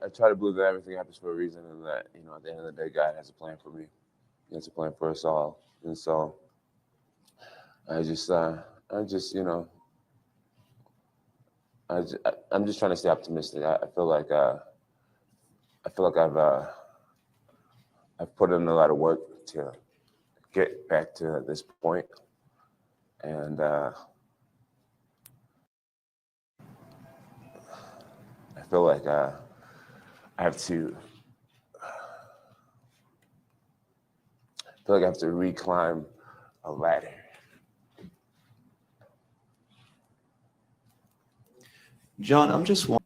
try to believe that everything happens for a reason, and that at the end of the day, God has a plan for me. He has a plan for us all, and so I just I'm just trying to stay optimistic. I feel like I've put in a lot of work to get back to this point, and I feel like I have to. I feel like I have to reclimb a ladder. Jon, I'm just wondering.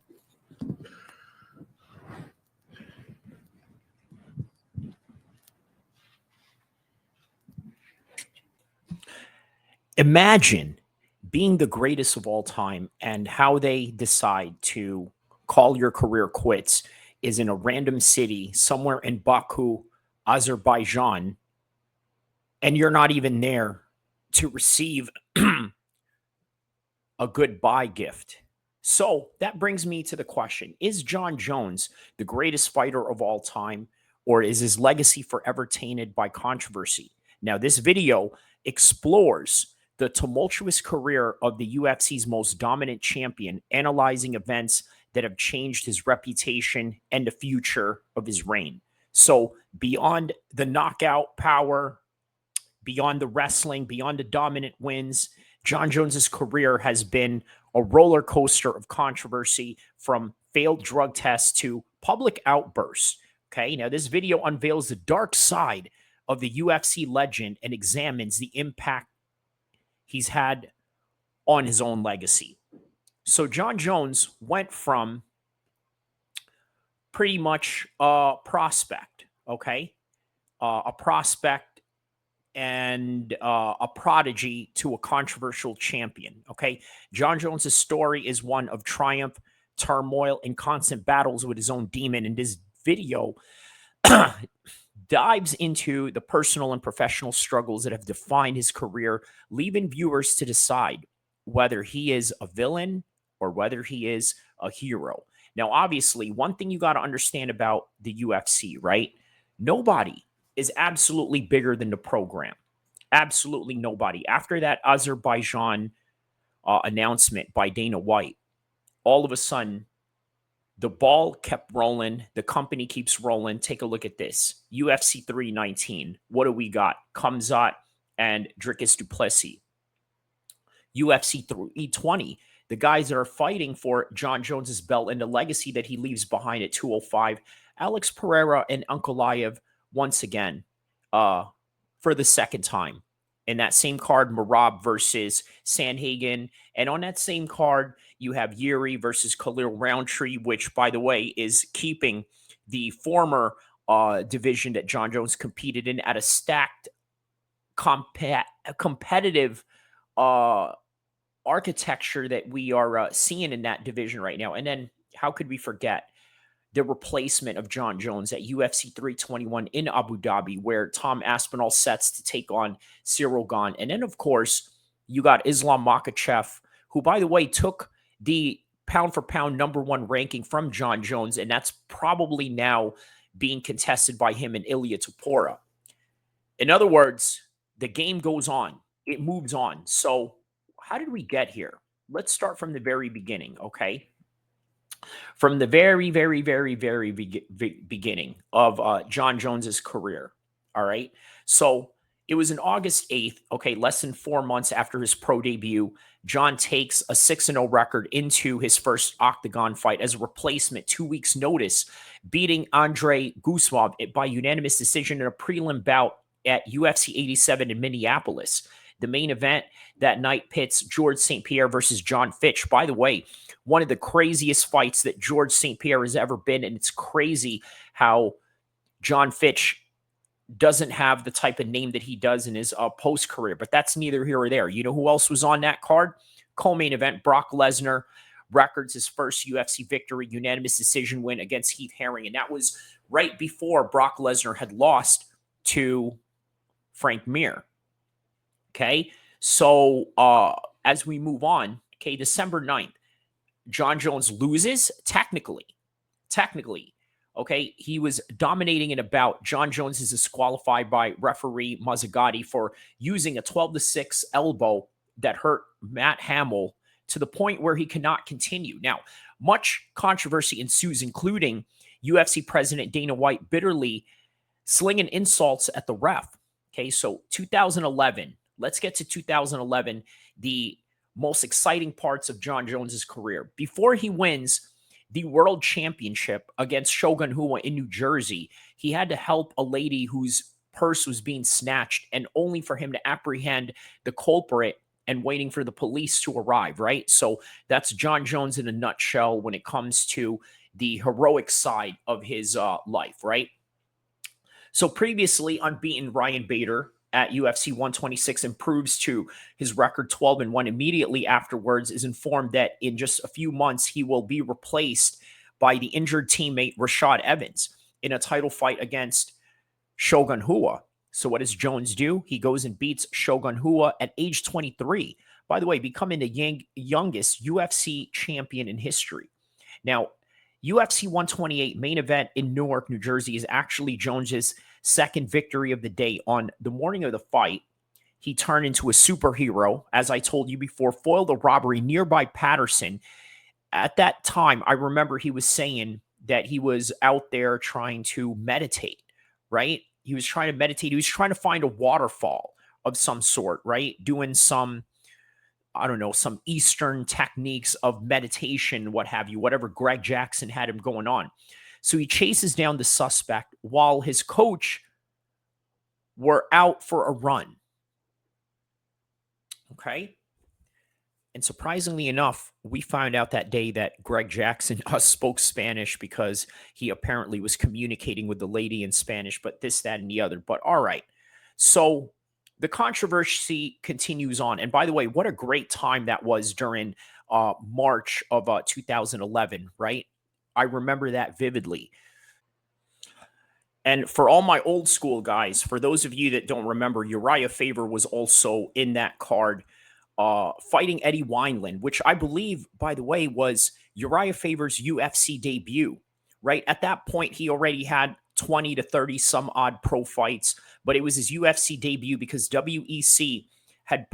Imagine being the greatest of all time and how they decide to call your career quits is in a random city somewhere in Baku, Azerbaijan, and you're not even there to receive a goodbye gift. So that brings me to the question: is Jon Jones the greatest fighter of all time, or is his legacy forever tainted by controversy? Now, this video explores the tumultuous career of the UFC's most dominant champion, analyzing events that have changed his reputation and the future of his reign. So, beyond the knockout power, beyond the wrestling, beyond the dominant wins, Jon Jones's career has been a roller coaster of controversy, from failed drug tests to public outbursts. Okay, now this video unveils the dark side of the UFC legend and examines the impact he's had on his own legacy. So Jon Jones went from pretty much a prospect, okay, a prospect and a prodigy to a controversial champion. Okay. Jon Jones's story is one of triumph, turmoil, and constant battles with his own demon. And this video dives into the personal and professional struggles that have defined his career, leaving viewers to decide whether he is a villain or whether he is a hero. Now, obviously, one thing you got to understand about the UFC, right? Nobody is absolutely bigger than the program. Absolutely nobody. After that Azerbaijan announcement by Dana White, all of a sudden, the ball kept rolling. The company keeps rolling. Take a look at this. UFC 319. What do we got? Khamzat and Dricus du Plessis. UFC 320. The guys that are fighting for Jon Jones's belt and the legacy that he leaves behind at 205. Alex Pereira and Ankalaev once again for the second time. In that same card, Marab versus Sandhagen. And on that same card, you have Yuri versus Khalil Roundtree, which, by the way, is keeping the former division that Jon Jones competed in at a stacked, competitive architecture that we are seeing in that division right now. And then how could we forget the replacement of Jon Jones at UFC 321 in Abu Dhabi, where Tom Aspinall sets to take on Cyril Gane. And then, of course, you got Islam Makhachev, who, by the way, took the pound-for-pound #1 ranking from Jon Jones, and that's probably now being contested by him and Ilia Topuria. In other words, the game goes on. It moves on. So how did we get here? Let's start from the very beginning, okay? From the very, very, very, very beginning of Jon Jones's career. All right. So it was on August 8th, okay, less than 4 months after his pro debut. Jon takes a 6-0 record into his first octagon fight as a replacement, 2 weeks' notice, beating Andrei Gusmov by unanimous decision in a prelim bout at UFC 87 in Minneapolis. The main event that night pits George St. Pierre versus John Fitch. By the way, one of the craziest fights that George St. Pierre has ever been. And it's crazy how John Fitch doesn't have the type of name that he does in his post-career. But that's neither here or there. You know who else was on that card? Co-main event, Brock Lesnar records his first UFC victory, unanimous decision win against Heath Herring. And that was right before Brock Lesnar had lost to Frank Mir. Okay, so as we move on, okay, December 9th, Jon Jones loses technically technically. Okay, he was dominating in a bout. Jon Jones is disqualified by referee Mazzagatti for using a 12-6 elbow that hurt Matt Hamill to the point where he cannot continue. Now, much controversy ensues, including UFC president Dana White bitterly slinging insults at the ref. Okay, so 2011. Let's get to 2011, the most exciting parts of Jon Jones's career. Before he wins the world championship against Shogun Rua in New Jersey, he had to help a lady whose purse was being snatched, and only for him to apprehend the culprit and waiting for the police to arrive, right? So that's Jon Jones in a nutshell when it comes to the heroic side of his life, right? So previously unbeaten Ryan Bader at UFC 126 improves to his record 12-1. Immediately afterwards is informed that in just a few months he will be replaced by the injured teammate Rashad Evans in a title fight against Shogun Rua. So what does Jones do? He goes and beats Shogun Rua at age 23. By the way, becoming the youngest UFC champion in history. Now, UFC 128 main event in Newark, New Jersey is actually Jones's second victory of the day. On the morning of the fight, he turned into a superhero, as I told you before, foiled a robbery nearby Patterson. At that time, I remember he was saying that he was out there trying to meditate, right? He was trying to meditate. He was trying to find a waterfall of some sort, right? Doing some, I don't know, some Eastern techniques of meditation, what have you, whatever Greg Jackson had him going on. So he chases down the suspect while his coach were out for a run. Okay. And surprisingly enough, we found out that day that Greg Jackson spoke Spanish because he apparently was communicating with the lady in Spanish, but this, that, and the other. But all right. So the controversy continues on. And by the way, what a great time that was during March of 2011, right? I remember that vividly. And for all my old school guys, for those of you that don't remember, Uriah Faber was also in that card fighting Eddie Wineland, which I believe, by the way, was Uriah Faber's UFC debut, right? At that point, he already had 20 to 30 some odd pro fights, but it was his UFC debut because WEC had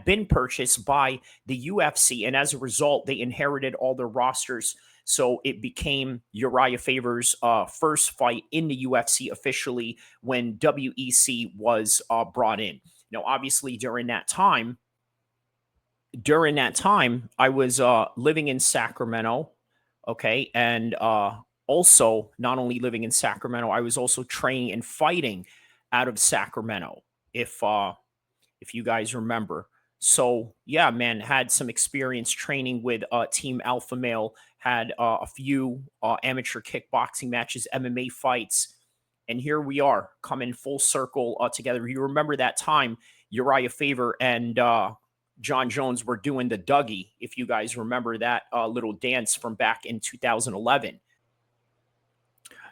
been purchased by the UFC, and as a result, they inherited all their rosters. So it became Uriah Faber's first fight in the UFC officially when WEC was brought in. Now, obviously, during that time, I was living in Sacramento, okay, and also not only living in Sacramento, I was also training and fighting out of Sacramento. If you guys remember. So yeah, man, had some experience training with Team Alpha Male, had a few amateur kickboxing matches, MMA fights, and here we are coming full circle together. You remember that time Uriah Faber and Jon Jones were doing the Dougie, if you guys remember that little dance from back in 2011.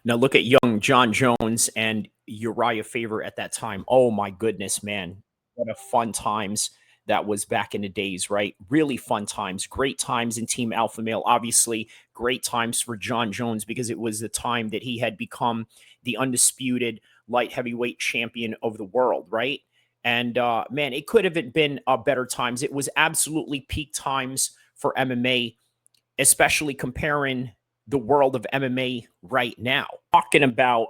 Now look at young Jon Jones and Uriah Faber at that time. Oh my goodness, man. What a fun times that was back in the days, right? Really fun times. Great times in Team Alpha Male. Obviously, great times for Jon Jones because it was the time that he had become the undisputed light heavyweight champion of the world, right? And man, it could have been better times. It was absolutely peak times for MMA, especially comparing the world of MMA right now. Talking about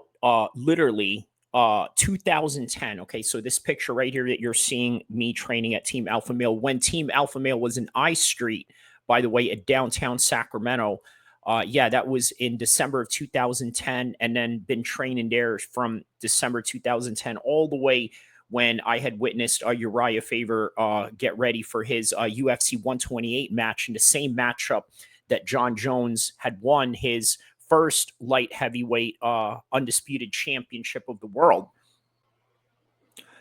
literally 2010. Okay, so this picture right here that you're seeing me training at Team Alpha Male, when Team Alpha Male was in I Street, by the way, at downtown Sacramento. Yeah, that was in December of 2010, and then been training there from December 2010 all the way when I had witnessed Uriah Faber get ready for his UFC 128 match in the same matchup that Jon Jones had won his first light heavyweight undisputed championship of the world.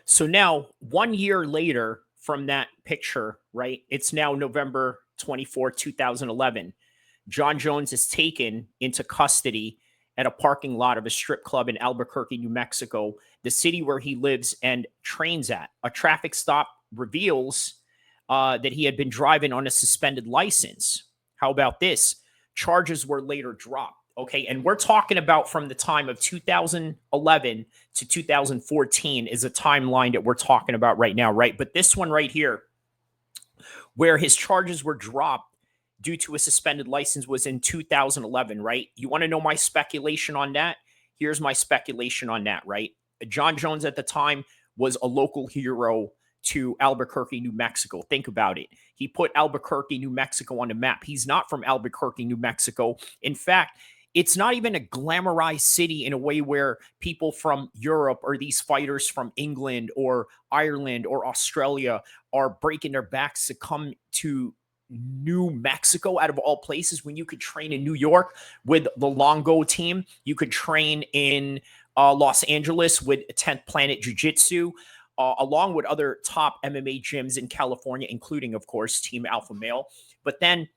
So now, 1 year later from that picture, right? It's now November 24, 2011. Jon Jones is taken into custody at a parking lot of a strip club in Albuquerque, New Mexico, the city where he lives and trains at. A traffic stop reveals that he had been driving on a suspended license. How about this? Charges were later dropped. Okay. And we're talking about from the time of 2011 to 2014 is a timeline that we're talking about right now, right? But this one right here, where his charges were dropped due to a suspended license, was in 2011, right? You want to know my speculation on that? Here's my speculation on that, right? Jon Jones at the time was a local hero to Albuquerque, New Mexico. Think about it. He put Albuquerque, New Mexico on the map. He's not from Albuquerque, New Mexico. In fact, it's not even a glamorized city in a way where people from Europe or these fighters from England or Ireland or Australia are breaking their backs to come to New Mexico out of all places, when you could train in New York with the Longo team. You could train in Los Angeles with 10th Planet Jiu-Jitsu, along with other top MMA gyms in California, including, of course, Team Alpha Male. But then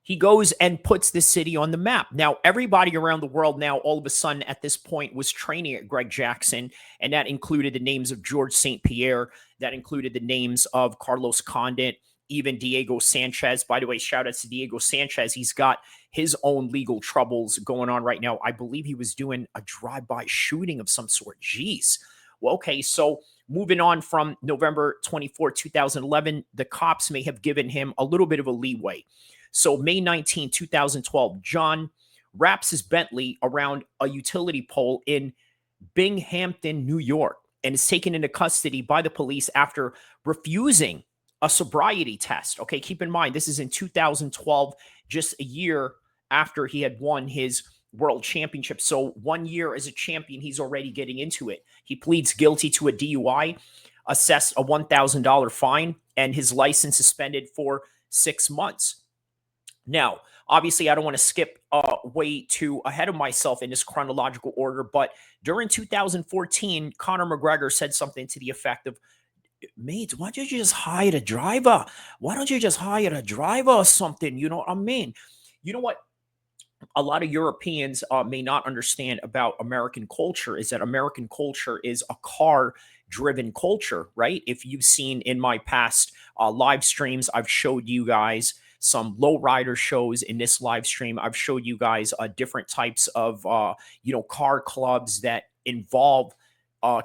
he goes and puts the city on the map. Now, everybody around the world now, all of a sudden, at this point, was training at Greg Jackson, and that included the names of George St. Pierre. That included the names of Carlos Condit, even Diego Sanchez. By the way, shout out to Diego Sanchez. He's got his own legal troubles going on right now. I believe he was doing a drive-by shooting of some sort. Jeez. Well, okay, so moving on from November 24, 2011, the cops may have given him a little bit of a leeway. So May 19, 2012, Jon wraps his Bentley around a utility pole in Binghamton, New York, and is taken into custody by the police after refusing a sobriety test. Okay, keep in mind, this is in 2012, just a year after he had won his world championship. So 1 year as a champion, he's already getting into it. He pleads guilty to a DUI, assessed a $1,000 fine, and his license suspended for 6 months. Now, obviously, I don't want to skip way too ahead of myself in this chronological order, but during 2014, Conor McGregor said something to the effect of, "Mates, why don't you just hire a driver? Why don't you just hire a driver or something?" You know what I mean? You know what a lot of Europeans may not understand about American culture is that American culture is a car driven culture, right? If you've seen in my past live streams, I've showed you guys some lowrider shows. In this live stream, I've showed you guys different types of car clubs that involve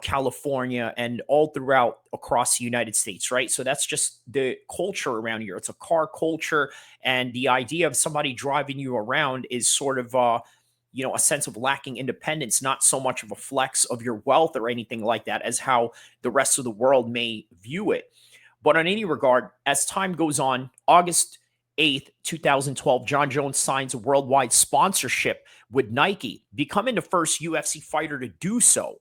California and all throughout across the United States, right? So that's just the culture around here. It's a car culture, and the idea of somebody driving you around is sort of a sense of lacking independence, not so much of a flex of your wealth or anything like that, as how the rest of the world may view it. But on any regard, as time goes on, August 8th, 2012, Jon Jones signs a worldwide sponsorship with Nike, becoming the first UFC fighter to do so.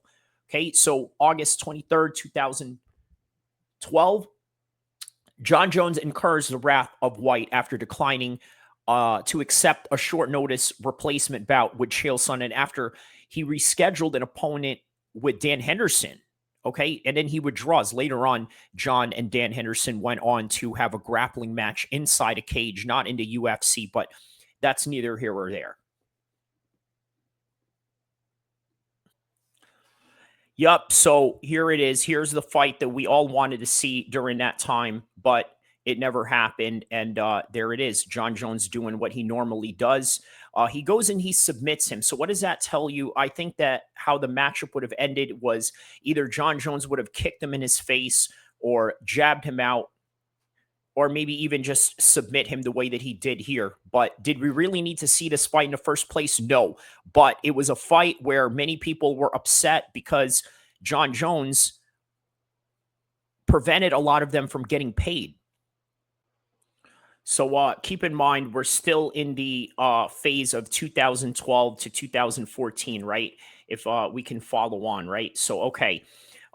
Okay, so August 23rd, 2012, Jon Jones incurs the wrath of White after declining to accept a short notice replacement bout with Chael Sonnen after he rescheduled an opponent with Dan Henderson. Okay, and then he withdraws. Later on, Jon and Dan Henderson went on to have a grappling match inside a cage, not in the UFC, but that's neither here or there. Yep. So here it is. Here's the fight that we all wanted to see during that time, but it never happened. And there it is. Jon Jones doing what he normally does. He goes and he submits him. So what does that tell you? I think that how the matchup would have ended was either Jon Jones would have kicked him in his face or jabbed him out, or maybe even just submit him the way that he did here. But did we really need to see this fight in the first place? No. But it was a fight where many people were upset because Jon Jones prevented a lot of them from getting paid. So keep in mind, we're still in the phase of 2012 to 2014, right? If we can follow on, right? So, okay.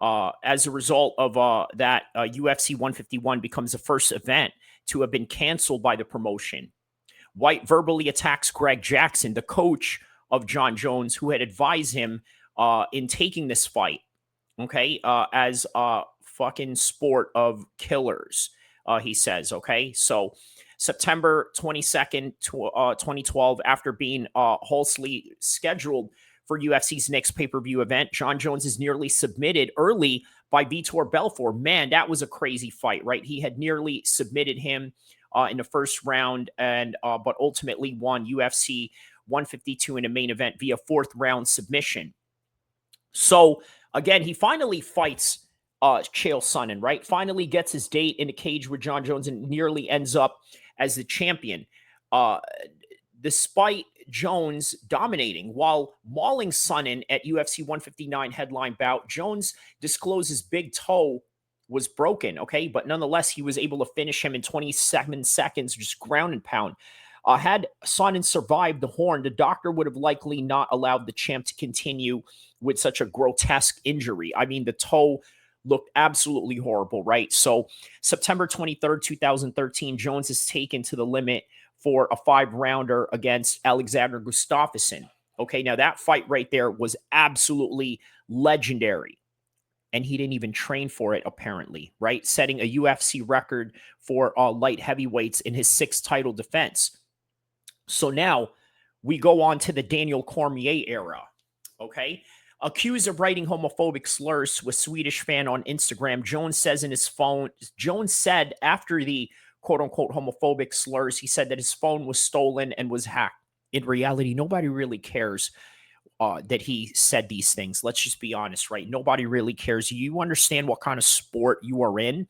As a result of that, UFC 151 becomes the first event to have been canceled by the promotion. White verbally attacks Greg Jackson, the coach of Jon Jones, who had advised him in taking this fight, okay, as a fucking sport of killers, he says, okay? So September 22nd, 2012, after being falsely scheduled for UFC's next pay-per-view event, Jon Jones is nearly submitted early by Vitor Belfort. Man, that was a crazy fight, right? He had nearly submitted him in the first round, and but ultimately won. UFC 152 in a main event via 4th round submission. So again, he finally fights Chael Sonnen, right? Finally gets his date in a cage with Jon Jones and nearly ends up as the champion. Despite Jones dominating while mauling Sonnen at UFC 159 headline bout, Jones disclosed his big toe was broken, okay? But nonetheless, he was able to finish him in 27 seconds, just ground and pound. Had Sonnen survived the horn, the doctor would have likely not allowed the champ to continue with such a grotesque injury. I mean, the toe looked absolutely horrible, right? So September 23rd, 2013, Jones is taken to the limit for a 5-rounder against Alexander Gustafsson. Okay, now that fight right there was absolutely legendary. And he didn't even train for it, apparently, right? Setting a UFC record for light heavyweights in his 6th title defense. So now we go on to the Daniel Cormier era, okay? Accused of writing homophobic slurs to a Swedish fan on Instagram, Jones said after the quote-unquote homophobic slurs, he said that his phone was stolen and was hacked. In reality, nobody really cares that he said these things. Let's just be honest, right? Nobody really cares. You understand what kind of sport you are in,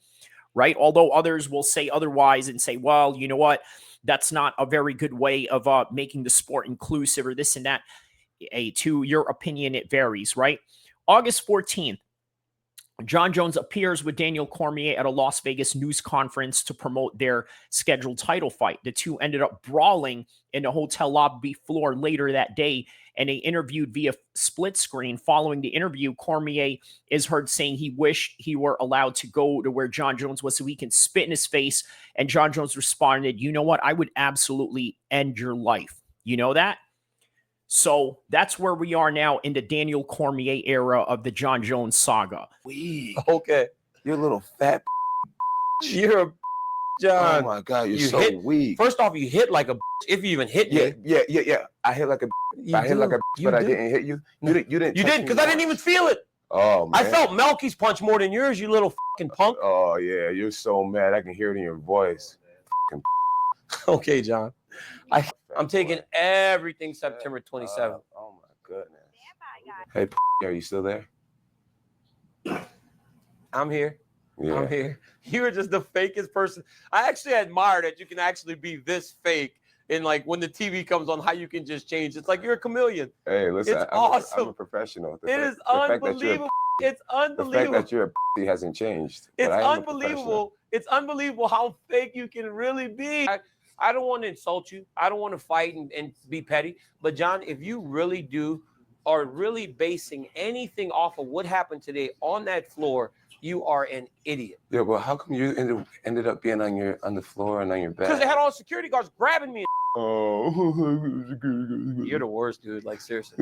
right? Although others will say otherwise and say, well, you know what? That's not a very good way of making the sport inclusive or this and that. To your opinion, it varies, right? August 14th, Jon Jones appears with Daniel Cormier at a Las Vegas news conference to promote their scheduled title fight. The two ended up brawling in the hotel lobby floor later that day, and they interviewed via split screen. Following the interview, Cormier is heard saying he wished he were allowed to go to where Jon Jones was so he can spit in his face. And Jon Jones responded, you know what? I would absolutely end your life. You know that? So that's where we are now in the Daniel Cormier era of the Jon Jones saga. Okay. You're a little fat. You're a John. Oh my God, you're You so hit- weak. First off, you hit like a if you even hit me. Yeah. I hit like a. I hit like a, but I didn't hit you. You didn't. You touch didn't, me because I didn't even once. feel it. Oh man. I felt Melky's punch more than yours, you little fucking punk. Oh yeah, you're so mad. I can hear it in your voice. Okay, John. I'm taking everything September 27th. Oh my goodness. Hey, are you still there? I'm here. Yeah. I'm here. You are just the fakest person. I actually admire that you can actually be this fake. And like when the TV comes on, how you can just change. It's like you're a chameleon. Hey, listen, It's I'm awesome. a professional. It is unbelievable. It's The fact unbelievable. that you're a hasn't changed. It's but I am a professional. unbelievable. It's unbelievable how fake you can really be. I don't want to insult you. I don't want to fight and be petty. But John, if you really are really basing anything off of what happened today on that floor, you are an idiot. Yeah, but how come you ended up being on the floor and on your back? Because they had all security guards grabbing me. Oh, You're the worst, dude. Like seriously.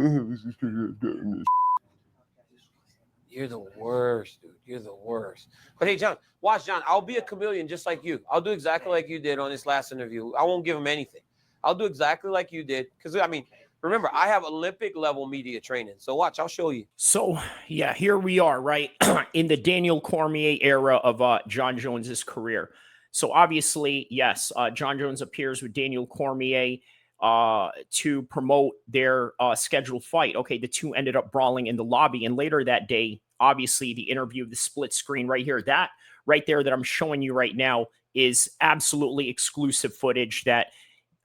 You're the worst, dude. You're the worst. But hey, John, watch, John. I'll be a chameleon just like you. I'll do exactly like you did on this last interview. I won't give him anything. I'll do exactly like you did. Because, I mean, remember, I have Olympic level media training. So watch, I'll show you. So, yeah, here we are, right? In the Daniel Cormier era of Jon Jones's career. So obviously, yes, Jon Jones appears with Daniel Cormier to promote their scheduled fight. Okay, the two ended up brawling in the lobby. And later that day, obviously, the interview of the split screen right here, that right there that I'm showing you right now is absolutely exclusive footage that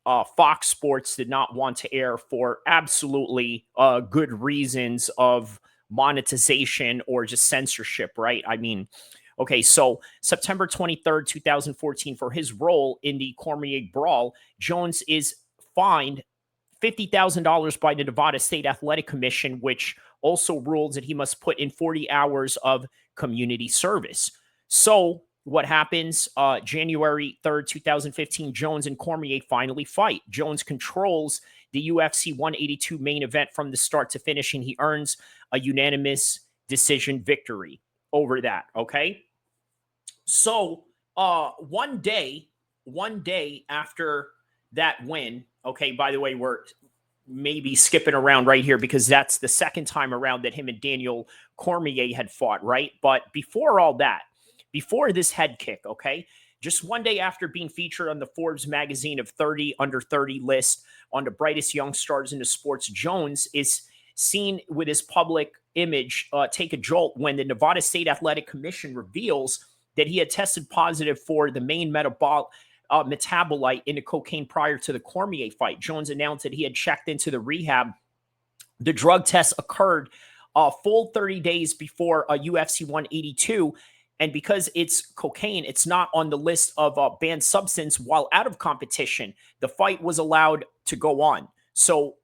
Fox Sports did not want to air for absolutely good reasons of monetization or just censorship, right? I mean, okay, so September 23rd, 2014, for his role in the Cormier brawl, Jones is fined $50,000 by the Nevada State Athletic Commission, which also rules that he must put in 40 hours of community service. So what happens? January 3rd, 2015, Jones and Cormier finally fight. Jones controls the UFC 182 main event from the start to finish, and he earns a unanimous decision victory over that, okay? So one day after that win, okay, by the way, we're maybe skipping around right here because that's the second time around that him and Daniel Cormier had fought, right? But before all that, before this head kick, okay, Just one day after being featured on the Forbes magazine of 30 under 30 list on the brightest young stars in the sports, Jones is seen with his public image take a jolt when the Nevada State Athletic Commission reveals that he had tested positive for the main metabolite in the cocaine prior to the Cormier fight. Jones announced that he had checked into the rehab. The drug test occurred a full 30 days before UFC 182. And because it's cocaine, it's not on the list of banned substance while out of competition. The fight was allowed to go on. So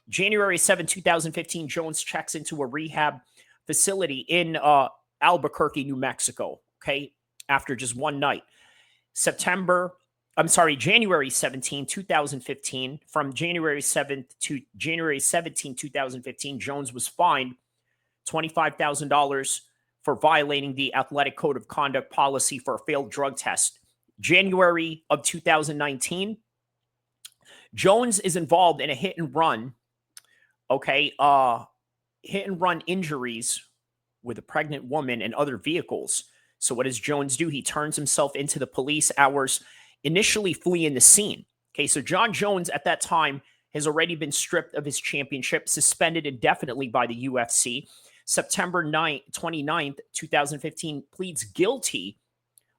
January 7, 2015, Jones checks into a rehab facility in Albuquerque, New Mexico, okay, after just one night. January 17, 2015, from January 7th to January 17, 2015, Jones was fined $25,000 for violating the athletic code of conduct policy for a failed drug test. January of 2019, Jones is involved in a hit and run, hit and run injuries with a pregnant woman and other vehicles. So what does Jones do? He turns himself into the police hours, initially fleeing the scene. Okay, so Jon Jones at that time has already been stripped of his championship, suspended indefinitely by the UFC. September 29th, 2015, pleads guilty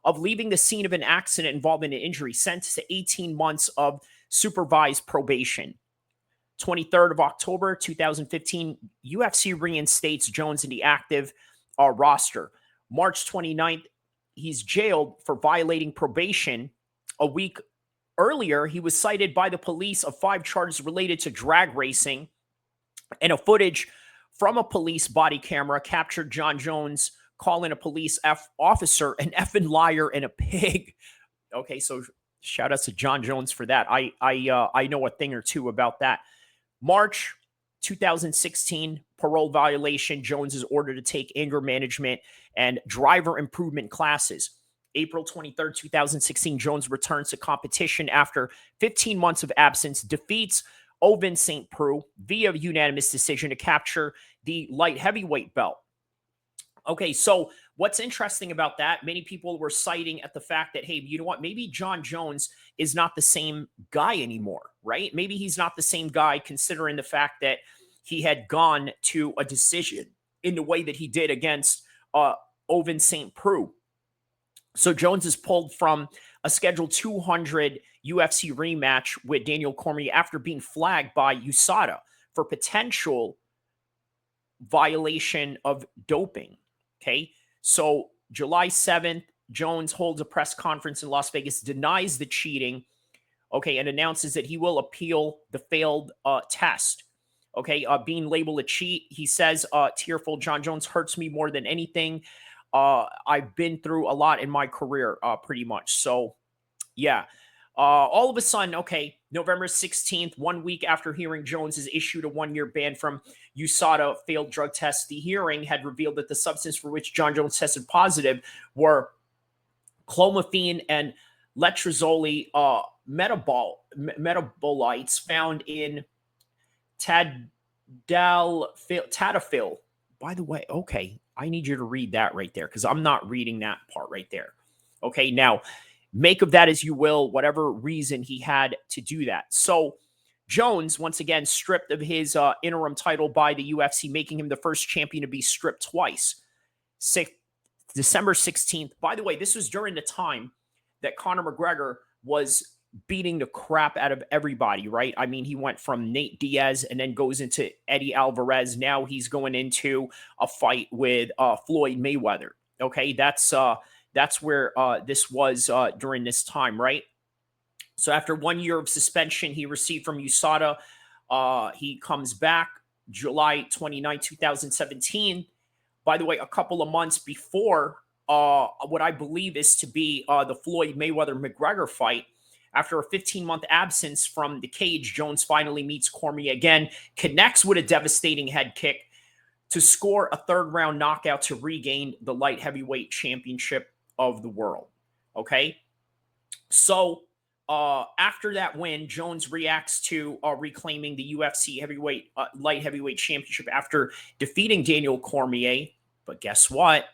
of leaving the scene of an accident involving an injury, sentenced to 18 months of supervised probation. 23rd of October, 2015, UFC reinstates Jones in the active roster. March 29th, he's jailed for violating probation. A week earlier, he was cited by the police of 5 charges related to drag racing, and a footage from a police body camera captured Jon Jones calling a police officer an effing liar and a pig. Okay, so shout out to Jon Jones for that. I know a thing or two about that. March 2016, parole violation. Jones is ordered to take anger management and driver improvement classes. April 23rd, 2016, Jones returns to competition after 15 months of absence, defeats Ovince St. Preux via unanimous decision to capture the light heavyweight belt. Okay, so what's interesting about that, many people were citing at the fact that, hey, you know what, maybe Jon Jones is not the same guy anymore, right? Maybe he's not the same guy considering the fact that he had gone to a decision in the way that he did against Ovince St. Preux. So Jones is pulled from a scheduled 200 UFC rematch with Daniel Cormier after being flagged by USADA for potential violation of doping. Okay, so July 7th, Jones holds a press conference in Las Vegas, denies the cheating, okay, and announces that he will appeal the failed test. Okay, being labeled a cheat, he says, tearful, Jon Jones hurts me more than anything. I've been through a lot in my career, pretty much. So, yeah. All of a sudden, okay, November 16th, 1 week after hearing Jones is issued a 1-year ban from USADA failed drug tests, the hearing had revealed that the substance for which Jon Jones tested positive were clomiphene and letrozole metabolites found in tadalafil. By the way, okay, I need you to read that right there because I'm not reading that part right there. Okay, now make of that as you will, whatever reason he had to do that. So Jones, once again, stripped of his interim title by the UFC, making him the first champion to be stripped twice. December 16th. By the way, this was during the time that Conor McGregor was beating the crap out of everybody, right? I mean, he went from Nate Diaz and then goes into Eddie Alvarez. Now he's going into a fight with Floyd Mayweather. Okay, that's where this was during this time, right? So after 1 year of suspension he received from USADA, he comes back July 29, 2017. By the way, a couple of months before what I believe is to be the Floyd Mayweather-McGregor fight, after a 15-month absence from the cage, Jones finally meets Cormier again, connects with a devastating head kick to score a third-round knockout to regain the light heavyweight championship of the world. Okay? So after that win, Jones reacts to reclaiming the UFC light heavyweight championship after defeating Daniel Cormier. But guess what?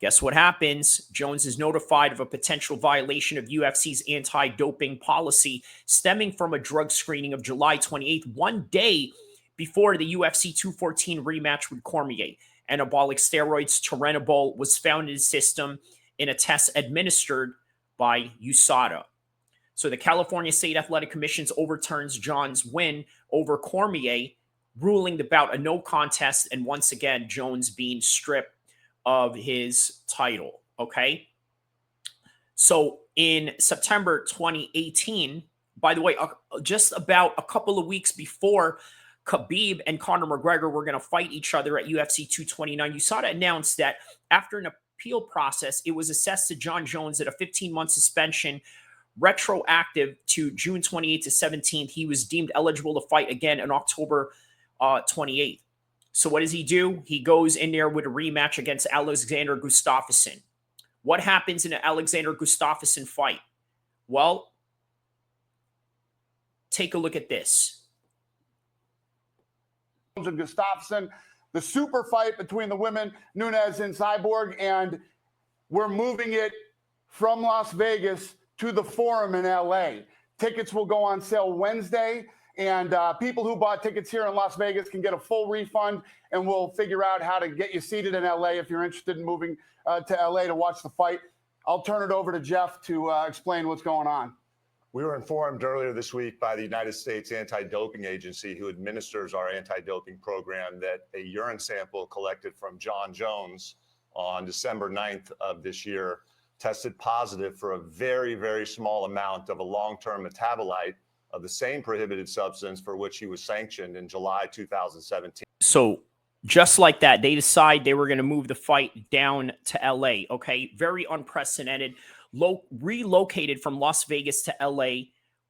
Guess what happens? Jones is notified of a potential violation of UFC's anti-doping policy stemming from a drug screening of July 28th, one day before the UFC 214 rematch with Cormier. Anabolic steroids Turinabol was found in his system in a test administered by USADA. So the California State Athletic Commission overturns Jones' win over Cormier, ruling the bout a no contest, and once again, Jones being stripped of his title. Okay. So in September 2018, by the way, just about a couple of weeks before Khabib and Conor McGregor were going to fight each other at UFC 229, USADA announced that after an appeal process, it was assessed to Jon Jones at a 15-month suspension retroactive to June 28th to 17th. He was deemed eligible to fight again on October 28th. So what does he do? He goes in there with a rematch against Alexander Gustafsson. What happens in an Alexander Gustafsson fight? Well, take a look at this. And Gustafsson, the super fight between the women, Nunes and Cyborg, and we're moving it from Las Vegas to the Forum in LA. Tickets will go on sale Wednesday. And people who bought tickets here in Las Vegas can get a full refund, and we'll figure out how to get you seated in LA if you're interested in moving to LA to watch the fight. I'll turn it over to Jeff to explain what's going on. We were informed earlier this week by the United States Anti-Doping Agency, who administers our anti-doping program, that a urine sample collected from Jon Jones on December 9th of this year tested positive for a very, very small amount of a long-term metabolite of the same prohibited substance for which he was sanctioned in July 2017. So just like that, they decide they were going to move the fight down to LA. Okay. Very unprecedented. Relocated from Las Vegas to LA.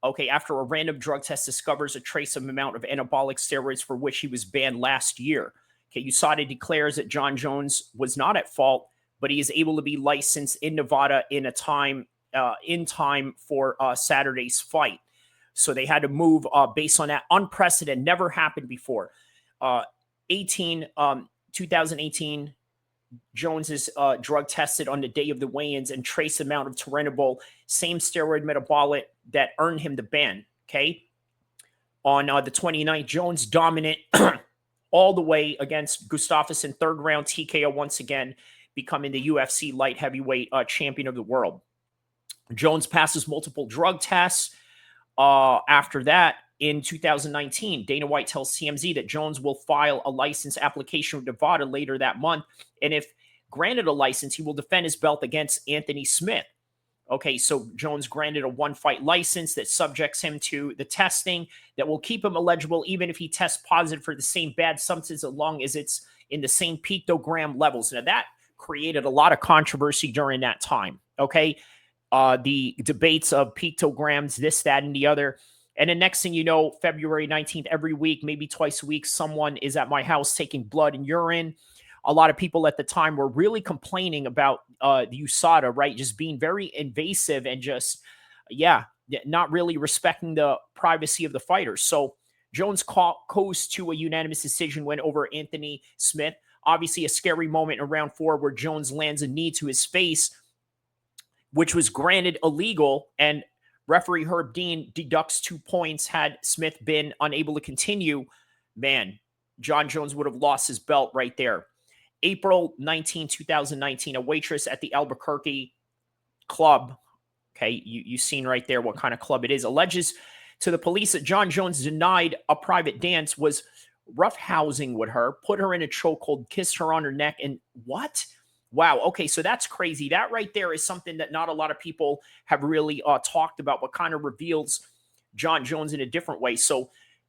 Okay. After a random drug test discovers a trace amount of anabolic steroids for which he was banned last year. Okay. USADA declares that Jon Jones was not at fault, but he is able to be licensed in Nevada in time for Saturday's fight. So they had to move based on that. Unprecedented, never happened before. 2018, Jones is drug tested on the day of the weigh-ins and trace amount of Turinabol, same steroid metabolic that earned him the ban. Okay. On the 29th, Jones dominant all the way against Gustafsson, third round TKO once again, becoming the UFC light heavyweight champion of the world. Jones passes multiple drug tests. After that, in 2019, Dana White tells TMZ that Jones will file a license application with Nevada later that month. And if granted a license, he will defend his belt against Anthony Smith. Okay, so Jones granted a one-fight license that subjects him to the testing that will keep him eligible even if he tests positive for the same bad substance, as long as it's in the same picogram levels. Now, that created a lot of controversy during that time. Okay, the debates of pictograms, this, that, and the other. And the next thing you know, February 19th, every week, maybe twice a week, someone is at my house taking blood and urine. A lot of people at the time were really complaining about the USADA, right? Just being very invasive and just, not really respecting the privacy of the fighters. So Jones goes to a unanimous decision win over Anthony Smith. Obviously, a scary moment in round 4 where Jones lands a knee to his face, which was granted illegal, and referee Herb Dean deducts 2 points. Had Smith been unable to continue, man, Jon Jones would have lost his belt right there. April 19, 2019, a waitress at the Albuquerque club, okay, you've seen right there what kind of club it is, alleges to the police that Jon Jones denied a private dance, was roughhousing with her, put her in a chokehold, kissed her on her neck, and what? Wow. Okay, so that's crazy. That right there is something that not a lot of people have really talked about, but kind of reveals Jon Jones in a different way. So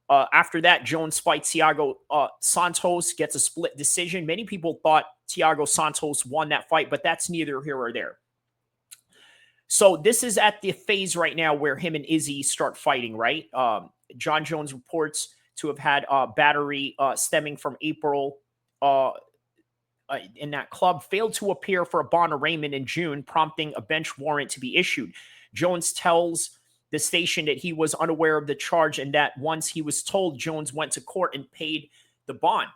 after that, Jones fights Thiago Santos, gets a split decision. Many people thought Thiago Santos won that fight, but that's neither here or there. So this is at the phase right now where him and Izzy start fighting, right? Jon Jones reports to have had battery stemming from April in that club, failed to appear for a bond arraignment in June, prompting a bench warrant to be issued. Jones tells the station that he was unaware of the charge and that once he was told, Jones went to court and paid the bond.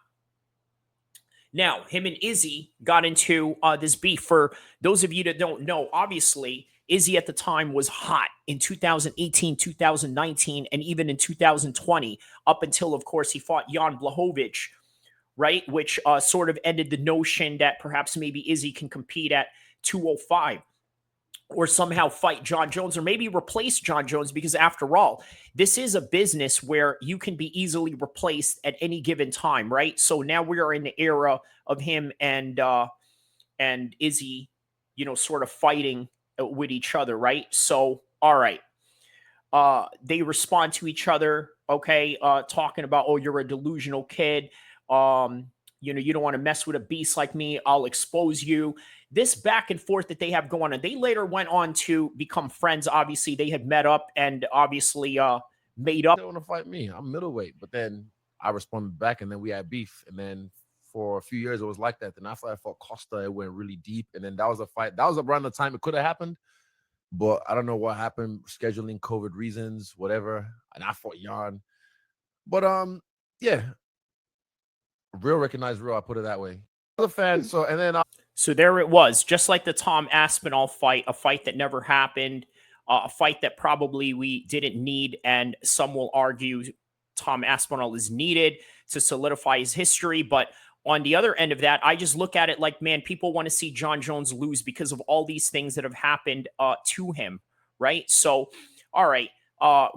Now, him and Izzy got into this beef. For those of you that don't know, obviously, Izzy at the time was hot in 2018, 2019, and even in 2020, up until, of course, he fought Jan Blachowicz, right? Which sort of ended the notion that perhaps maybe Izzy can compete at 205 or somehow fight Jon Jones or maybe replace Jon Jones, because after all, this is a business where you can be easily replaced at any given time, right? So now we are in the era of him and Izzy, sort of fighting with each other, right? So, all right. They respond to each other, okay, talking about, oh, you're a delusional kid. You don't want to mess with a beast like me. I'll expose you. This back and forth that they have going on. They later went on to become friends. Obviously, they had met up and obviously made up. They want to fight me. I'm middleweight, but then I responded back, and then we had beef, and then for a few years it was like that. Then after I fought Costa, it went really deep, and then that was a fight. That was around the time it could have happened, but I don't know what happened, scheduling, COVID reasons, whatever. And I fought Jan, but yeah, real recognize real. I put it that way. The fans. So there it was, just like the Tom Aspinall fight, a fight that never happened, a fight that probably we didn't need, and some will argue Tom Aspinall is needed to solidify his history. But on the other end of that, I just look at it like, man, people want to see Jon Jones lose because of all these things that have happened to him, right? So, all right.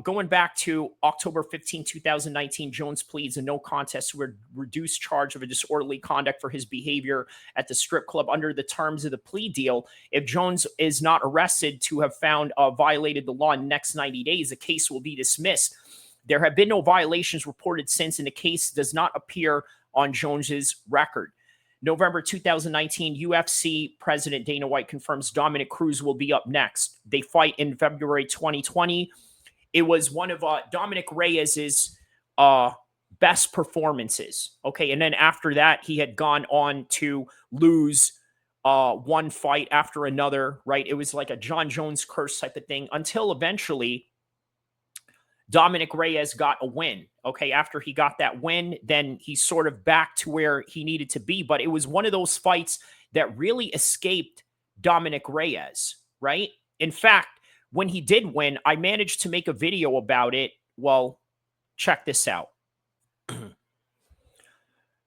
Going back to October 15, 2019, Jones pleads a no contest to a reduced charge of a disorderly conduct for his behavior at the strip club. Under the terms of the plea deal, if Jones is not arrested to have found violated the law in the next 90 days, the case will be dismissed. There have been no violations reported since, and the case does not appear on Jones's record. November 2019, UFC President Dana White confirms Dominic Cruz will be up next. They fight in February 2020. It was one of Dominic Reyes's best performances. Okay, and then after that, he had gone on to lose one fight after another, right? It was like a Jon Jones curse type of thing until eventually Dominic Reyes got a win. Okay, after he got that win, then he's sort of back to where he needed to be. But it was one of those fights that really escaped Dominic Reyes, right? In fact, when he did win, I managed to make a video about it. Well, check this out.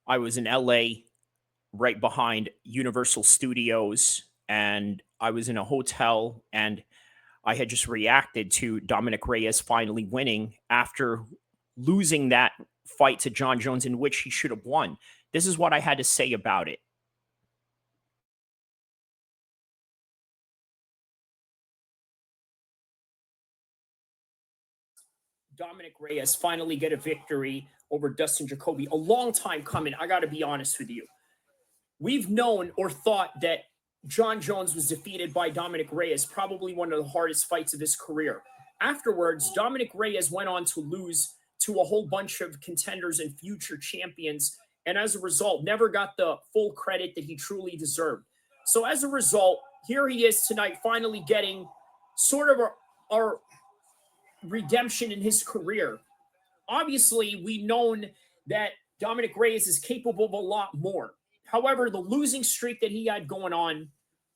I was in LA right behind Universal Studios, and I was in a hotel, and I had just reacted to Dominic Reyes finally winning after losing that fight to Jon Jones, in which he should have won. This is what I had to say about it. Dominic Reyes finally get a victory over Dustin Jacoby. A long time coming, I got to be honest with you. We've known or thought that Jon Jones was defeated by Dominic Reyes, probably one of the hardest fights of his career. Afterwards, Dominic Reyes went on to lose to a whole bunch of contenders and future champions, and as a result, never got the full credit that he truly deserved. So as a result, here he is tonight, finally getting sort of our redemption in his career. Obviously, we've known that Dominic Reyes is capable of a lot more. However, the losing streak that he had going on,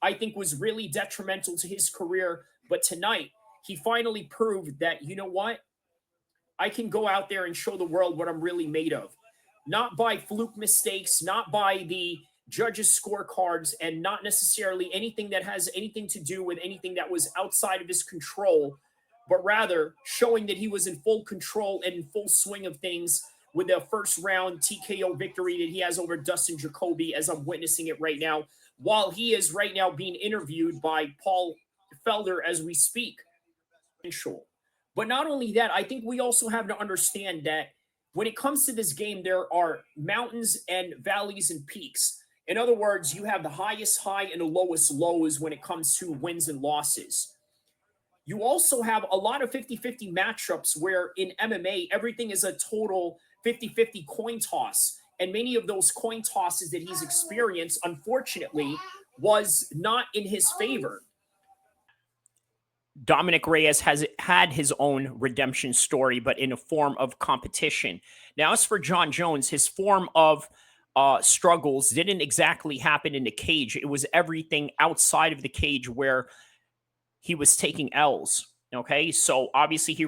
I think, was really detrimental to his career. But tonight, he finally proved that, you know what? I can go out there and show the world what I'm really made of. Not by fluke mistakes, not by the judges' scorecards, and not necessarily anything that has anything to do with anything that was outside of his control, but rather showing that he was in full control and in full swing of things with a first round TKO victory that he has over Dustin Jacoby, as I'm witnessing it right now, while he is right now being interviewed by Paul Felder as we speak. But not only that, I think we also have to understand that when it comes to this game, there are mountains and valleys and peaks. In other words, you have the highest high and the lowest lows when it comes to wins and losses. You also have a lot of 50-50 matchups where in MMA, everything is a total 50-50 coin toss. And many of those coin tosses that he's experienced, unfortunately, was not in his favor. Dominic Reyes has had his own redemption story, but in a form of competition. Now, as for Jon Jones, his form of struggles didn't exactly happen in the cage. It was everything outside of the cage where he was taking L's. Okay, so obviously he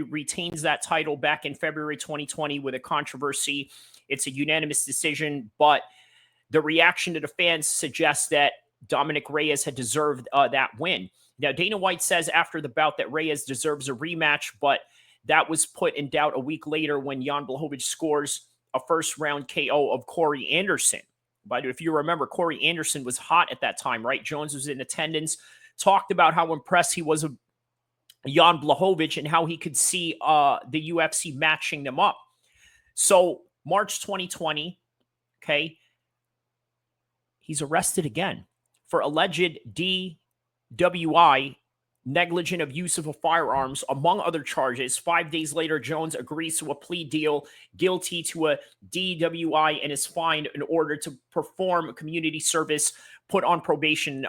retains that title back in February 2020 with a controversy. It's a unanimous decision, but the reaction to the fans suggests that Dominic Reyes had deserved that win. Now, Dana White says after the bout that Reyes deserves a rematch, but that was put in doubt a week later when Jan Blachowicz scores a first-round KO of Corey Anderson. But if you remember, Corey Anderson was hot at that time, right? Jones was in attendance, talked about how impressed he was of Jan Blachowicz and how he could see the UFC matching them up. So March 2020, okay, he's arrested again for alleged DWI, negligent of use of firearms, among other charges. 5 days later, Jones agrees to a plea deal, guilty to a DWI, and is fined in order to perform community service, put on probation,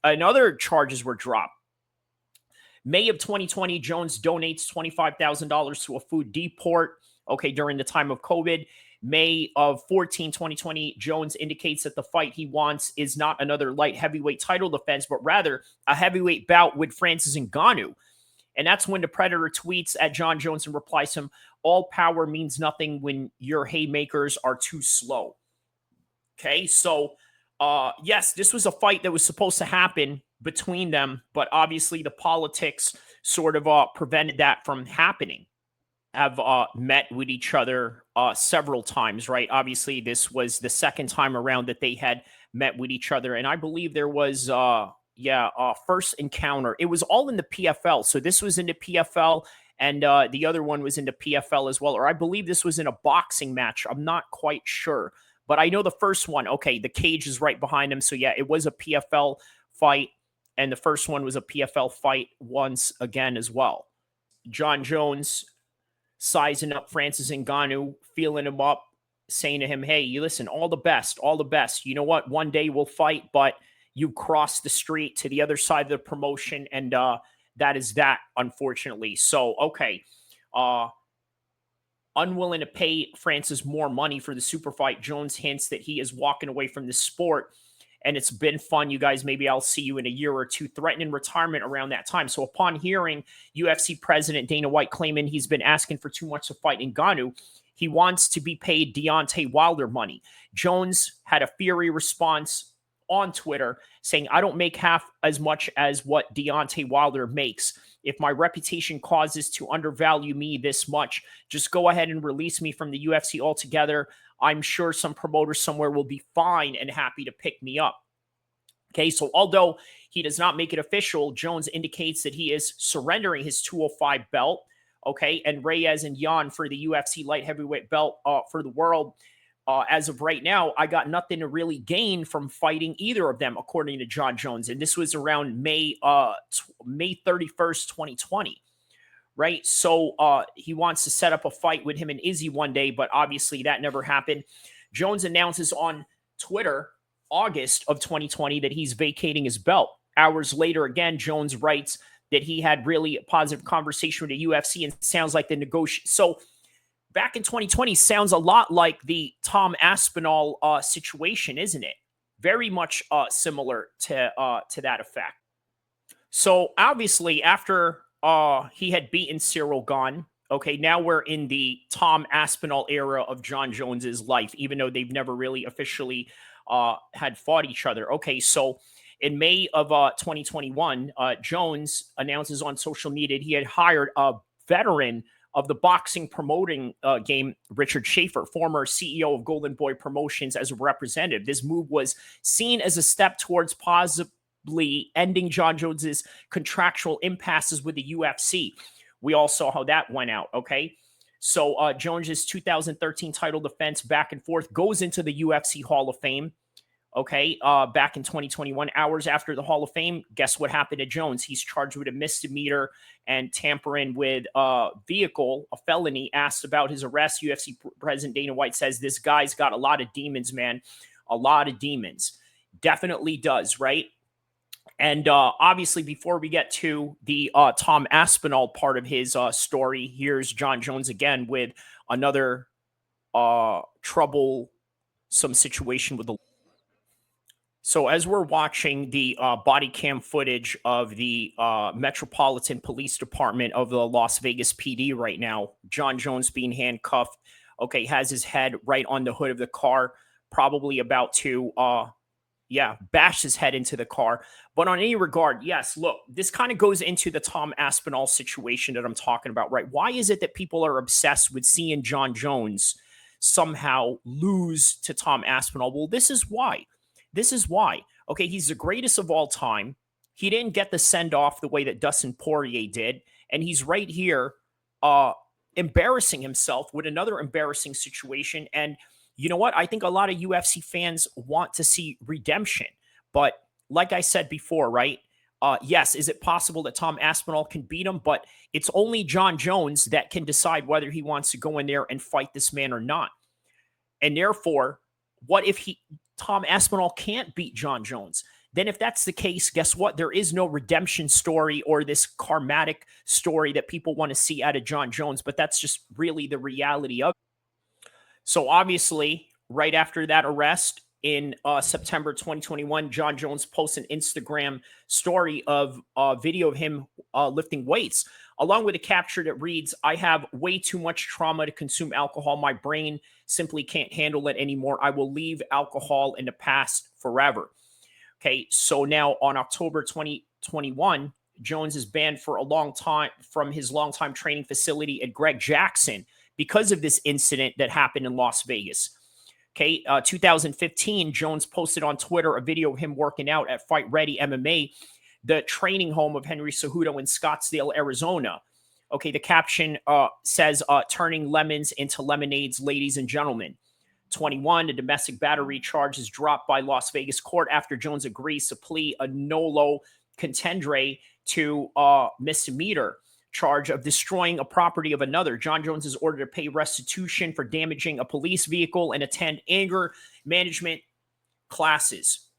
and other charges were dropped. May of 2020, Jones donates $25,000 to a food depot, okay, during the time of COVID. May of 2020, Jones indicates that the fight he wants is not another light heavyweight title defense, but rather a heavyweight bout with Francis Ngannou. And that's when the Predator tweets at Jon Jones and replies to him, all power means nothing when your haymakers are too slow. Okay, so yes, this was a fight that was supposed to happen between them, but obviously the politics sort of prevented that from happening. Have met with each other several times, right? Obviously, this was the second time around that they had met with each other. And I believe there was, first encounter. It was all in the PFL. So this was in the PFL and the other one was in the PFL as well. Or I believe this was in a boxing match. I'm not quite sure. But I know the first one, okay, the cage is right behind him. So yeah, it was a PFL fight. And the first one was a PFL fight once again as well. Jon Jones sizing up Francis Ngannou, feeling him up, saying to him, hey, you listen, all the best, all the best. You know what? One day we'll fight, but you crossed the street to the other side of the promotion, and that is that, unfortunately. So, okay. Unwilling to pay Francis more money for the super fight, Jones hints that he is walking away from the sport. And it's been fun, you guys. Maybe I'll see you in a year or two, threatening retirement around that time. So upon hearing UFC president Dana White claiming he's been asking for too much to fight Ngannou, he wants to be paid Deontay Wilder money. Jones had a fiery response on Twitter saying, I don't make half as much as what Deontay Wilder makes. If my reputation causes to undervalue me this much, just go ahead and release me from the UFC altogether. I'm sure some promoter somewhere will be fine and happy to pick me up. Okay, so although he does not make it official, Jones indicates that he is surrendering his 205 belt, okay, and Reyes and Jan for the UFC light heavyweight belt for the world. As of right now, I got nothing to really gain from fighting either of them, according to Jon Jones. And this was around May 31st, 2020. Right? So he wants to set up a fight with him and Izzy one day, but obviously that never happened. Jones announces on Twitter, August of 2020, that he's vacating his belt. Hours later, again, Jones writes that he had really a positive conversation with the UFC and sounds like the negotiation. So back in 2020 sounds a lot like the Tom Aspinall situation, isn't it? Very much similar to that effect. So obviously after he had beaten Cyril Gane. Okay, now we're in the Tom Aspinall era of Jon Jones's life, even though they've never really officially had fought each other. Okay, so in May of 2021, Jones announces on social media he had hired a veteran of the boxing promoting game, Richard Schaefer, former CEO of Golden Boy Promotions, as a representative. This move was seen as a step towards ending Jon Jones's contractual impasses with the UFC. We all saw how that went out, okay? So Jones's 2013 title defense back and forth goes into the UFC Hall of Fame, okay? Back in 2021, hours after the Hall of Fame, guess what happened to Jones? He's charged with a misdemeanor and tampering with a vehicle, a felony. Asked about his arrest, UFC President Dana White says, this guy's got a lot of demons, man. A lot of demons. Definitely does, right? And obviously, before we get to the Tom Aspinall part of his story, here's Jon Jones again with another trouble some situation with the. So as we're watching the body cam footage of the Metropolitan Police Department of the Las Vegas PD right now, Jon Jones being handcuffed, okay, has his head right on the hood of the car, probably about to, bash his head into the car. But on any regard, yes, look, this kind of goes into the Tom Aspinall situation that I'm talking about, right? Why is it that people are obsessed with seeing Jon Jones somehow lose to Tom Aspinall? Well, this is why. This is why. Okay, he's the greatest of all time. He didn't get the send-off the way that Dustin Poirier did, and he's right here embarrassing himself with another embarrassing situation. And you know what? I think a lot of UFC fans want to see redemption. But like I said before, right? Yes, is it possible that Tom Aspinall can beat him? But it's only Jon Jones that can decide whether he wants to go in there and fight this man or not. And therefore, what if Tom Aspinall can't beat Jon Jones? Then if that's the case, guess what? There is no redemption story or this karmatic story that people want to see out of Jon Jones, but that's just really the reality of it. So obviously, right after that arrest in September 2021, Jon Jones posts an Instagram story of a video of him lifting weights, along with a capture that reads, "I have way too much trauma to consume alcohol. My brain simply can't handle it anymore. I will leave alcohol in the past forever." Okay, so now on October 2021, Jones is banned for a long time from his longtime training facility at Greg Jackson because of this incident that happened in Las Vegas. Okay, 2015, Jones posted on Twitter a video of him working out at Fight Ready MMA, the training home of Henry Cejudo in Scottsdale, Arizona. Okay, the caption says, "Turning lemons into lemonades, ladies and gentlemen." 21, a domestic battery charge is dropped by Las Vegas court after Jones agrees to plead a nolo contendere to misdemeanor charge of destroying a property of another. Jon Jones is ordered to pay restitution for damaging a police vehicle and attend anger management classes.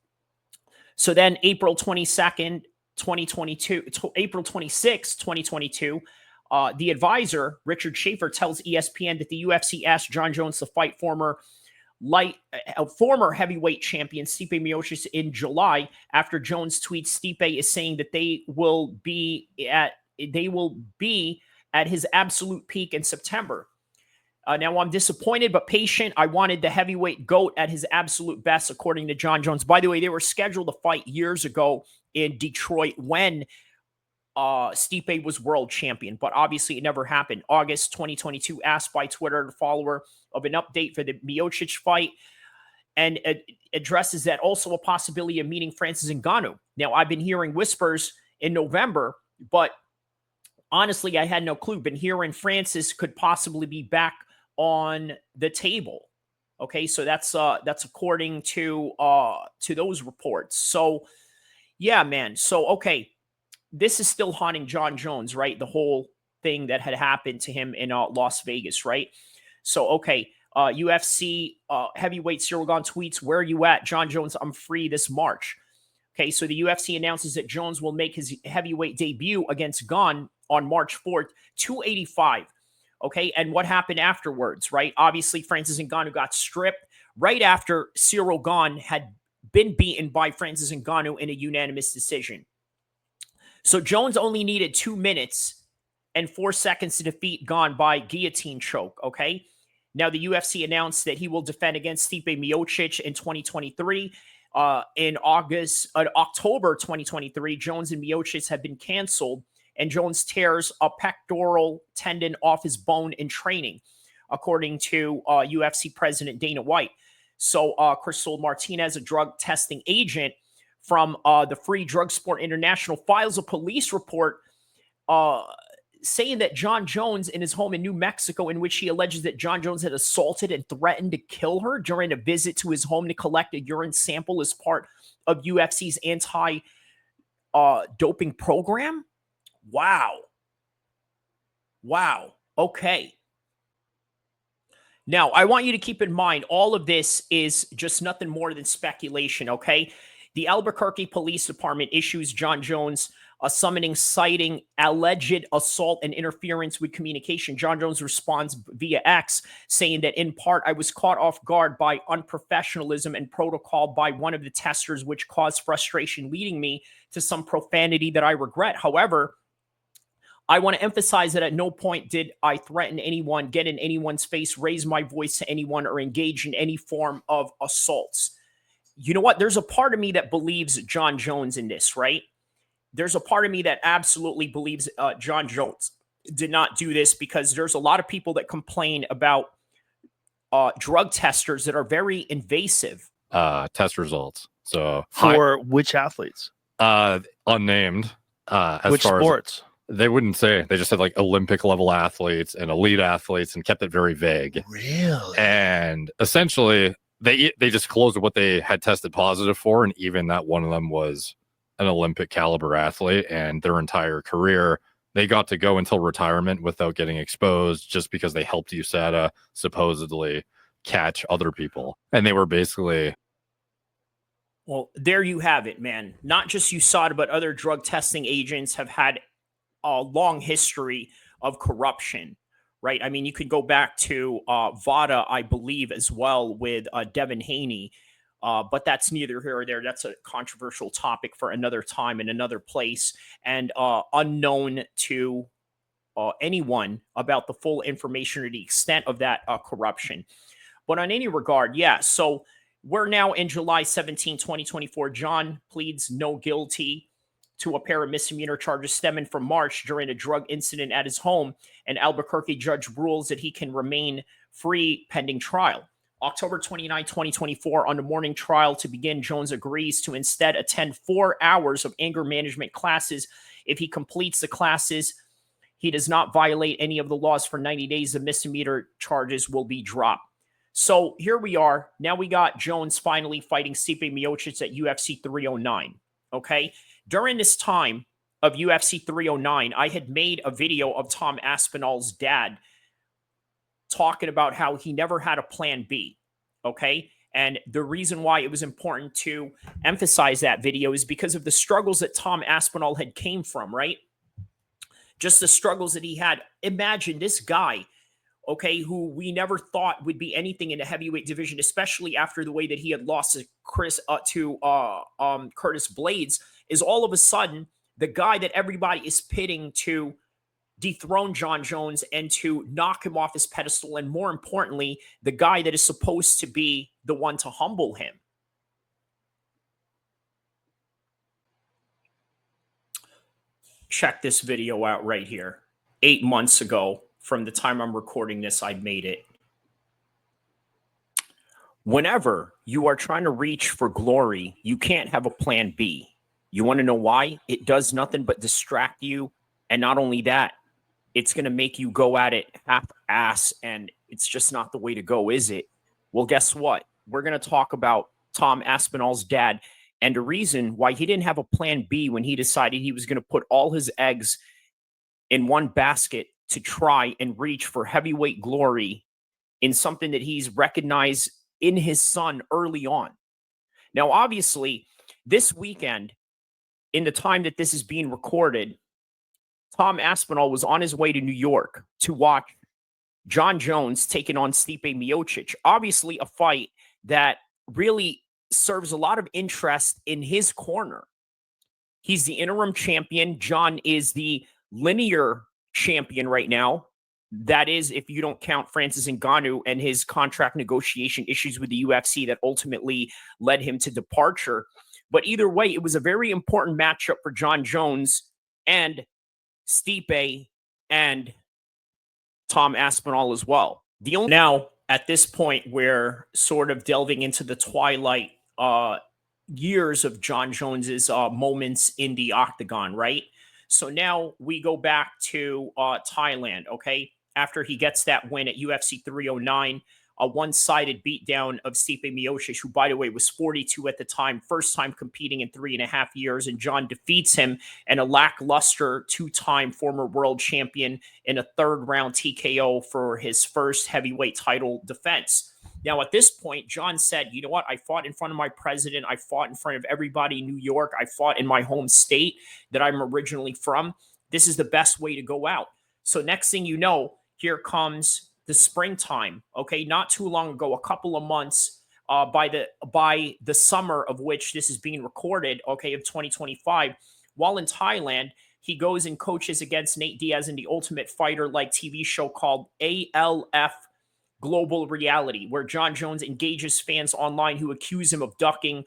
So then April 22nd, 2022, April 26, 2022, the advisor, Richard Schaefer, tells ESPN that the UFC asked Jon Jones to fight former heavyweight champion Stipe Miocic in July after Jones tweets Stipe is saying that they will be at his absolute peak in September. Now, I'm disappointed but patient. I wanted the heavyweight GOAT at his absolute best, according to Jon Jones. By the way, they were scheduled to fight years ago in Detroit when Stipe was world champion, but obviously it never happened. August 2022, asked by Twitter, the follower of an update for the Miocic fight, and addresses that also a possibility of meeting Francis Ngannou. Now, I've been hearing whispers in November, but honestly, I had no clue. Been hearing Francis could possibly be back on the table. Okay, so that's according to those reports. So, yeah, man. So, okay, this is still haunting Jon Jones, right? The whole thing that had happened to him in Las Vegas, right? So, okay, UFC heavyweight Cyril Gane tweets, "Where are you at? Jon Jones, I'm free this March." Okay, so the UFC announces that Jones will make his heavyweight debut against Gane on March 4th, 285. Okay, and what happened afterwards, right? Obviously, Francis Ngannou got stripped right after Cyril Gane had been beaten by Francis Ngannou in a unanimous decision. So Jones only needed 2 minutes and 4 seconds to defeat Gane by guillotine choke, okay? Now, the UFC announced that he will defend against Stipe Miocic in 2023. In October 2023, Jones and Miocic have been canceled, and Jones tears a pectoral tendon off his bone in training, according to UFC President Dana White. So Crystal Martinez, a drug testing agent from the Free Drug Sport International, files a police report saying that Jon Jones in his home in New Mexico, in which he alleges that Jon Jones had assaulted and threatened to kill her during a visit to his home to collect a urine sample as part of UFC's anti-doping program. Wow. Okay. Now, I want you to keep in mind, all of this is just nothing more than speculation, okay? The Albuquerque Police Department issues Jon Jones summoning citing alleged assault and interference with communication. Jon Jones responds via X saying that in part, I was caught off guard by unprofessionalism and protocol by one of the testers, which caused frustration, leading me to some profanity that I regret. However, I want to emphasize that at no point did I threaten anyone, get in anyone's face, raise my voice to anyone, or engage in any form of assaults. You know what? There's a part of me that believes Jon Jones in this, right? There's a part of me that absolutely believes Jon Jones did not do this, because there's a lot of people that complain about drug testers that are very invasive. Test results. So For which athletes? Unnamed. As Which far sports? As they wouldn't say. They just said like Olympic level athletes and elite athletes and kept it very vague. Really? And essentially, they disclosed what they had tested positive for, and even that one of them was an Olympic caliber athlete, and their entire career they got to go until retirement without getting exposed, just because they helped USADA supposedly catch other people. And they were basically... Well, there you have it, man. Not just USADA, but other drug testing agents have had a long history of corruption, right? I mean, you could go back to VADA, I believe, as well, with Devin Haney. But that's neither here or there. That's a controversial topic for another time and another place, and unknown to anyone about the full information or the extent of that corruption. But on any regard, yeah, so we're now in July 17, 2024. Jon pleads no guilty to a pair of misdemeanor charges stemming from March during a drug incident at his home. An Albuquerque judge rules that he can remain free pending trial. October 29, 2024, on the morning trial to begin, Jones agrees to instead attend 4 hours of anger management classes. If he completes the classes, he does not violate any of the laws for 90 days. The misdemeanor charges will be dropped. So here we are. Now we got Jones finally fighting Stipe Miocic at UFC 309. Okay. During this time of UFC 309, I had made a video of Tom Aspinall's dad talking about how he never had a plan B. Okay. And the reason why it was important to emphasize that video is because of the struggles that Tom Aspinall had came from, right? Just the struggles that he had. Imagine this guy, okay, who we never thought would be anything in the heavyweight division, especially after the way that he had lost to Curtis Blades, is all of a sudden the guy that everybody is pitting to dethrone Jon Jones and to knock him off his pedestal, and more importantly, the guy that is supposed to be the one to humble him. Check this video out right here. 8 months ago, from the time I'm recording this, I made it. Whenever you are trying to reach for glory, you can't have a plan B. You want to know why? It does nothing but distract you. And not only that, it's going to make you go at it half-ass, and it's just not the way to go, is it? Well, guess what? We're going to talk about Tom Aspinall's dad and the reason why he didn't have a plan B when he decided he was going to put all his eggs in one basket to try and reach for heavyweight glory in something that he's recognized in his son early on. Now, obviously, this weekend, in the time that this is being recorded, Tom Aspinall was on his way to New York to watch Jon Jones taking on Stipe Miocic. Obviously, a fight that really serves a lot of interest in his corner. He's the interim champion. Jon is the linear champion right now. That is, if you don't count Francis Ngannou and his contract negotiation issues with the UFC that ultimately led him to departure. But either way, it was a very important matchup for Jon Jones and Stipe and Tom Aspinall as well. Now, at this point, we're sort of delving into the twilight years of Jon Jones's moments in the octagon, right? So now we go back to Thailand, okay? After he gets that win at UFC 309, a one-sided beatdown of Stipe Miocic, who, by the way, was 42 at the time, first time competing in 3.5 years, and Jon defeats him, and a lackluster two-time former world champion in a third-round TKO for his first heavyweight title defense. Now, at this point, Jon said, you know what? I fought in front of my president. I fought in front of everybody in New York. I fought in my home state that I'm originally from. This is the best way to go out. So next thing you know, here comes the springtime. Okay, not too long ago, a couple of months by the summer of which this is being recorded, okay, of 2025, while in Thailand, he goes and coaches against Nate Diaz in the Ultimate Fighter-like TV show called ALF Global Reality, where Jon Jones engages fans online who accuse him of ducking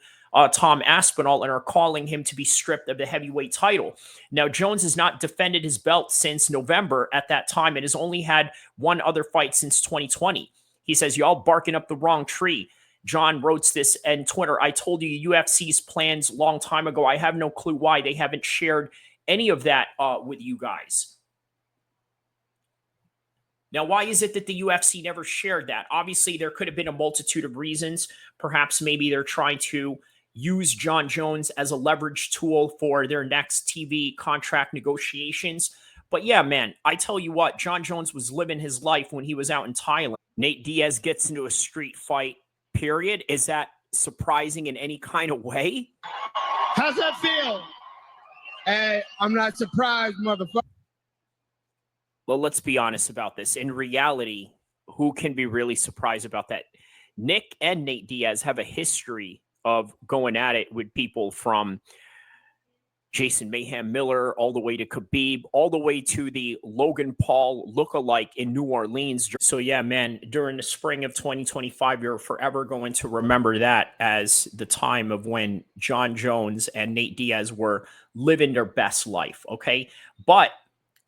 Tom Aspinall and are calling him to be stripped of the heavyweight title. Now, Jones has not defended his belt since November at that time and has only had one other fight since 2020. He says, y'all barking up the wrong tree. Jon wrote this on Twitter. I told you UFC's plans long time ago. I have no clue why they haven't shared any of that with you guys. Now, why is it that the UFC never shared that? Obviously, there could have been a multitude of reasons. Perhaps maybe they're trying to use Jon Jones as a leverage tool for their next TV contract negotiations. But yeah, man, I tell you what, Jon Jones was living his life when he was out in Thailand. Nate Diaz gets into a street fight, period. Is that surprising in any kind of way? How's that feel? Hey, I'm not surprised, motherfucker. Well, let's be honest about this. In reality, who can be really surprised about that? Nick and Nate Diaz have a history of going at it with people from Jason Mayhem Miller all the way to Khabib, all the way to the Logan Paul lookalike in New Orleans. So yeah, man, during the spring of 2025, you're forever going to remember that as the time of when Jon Jones and Nate Diaz were living their best life, okay? But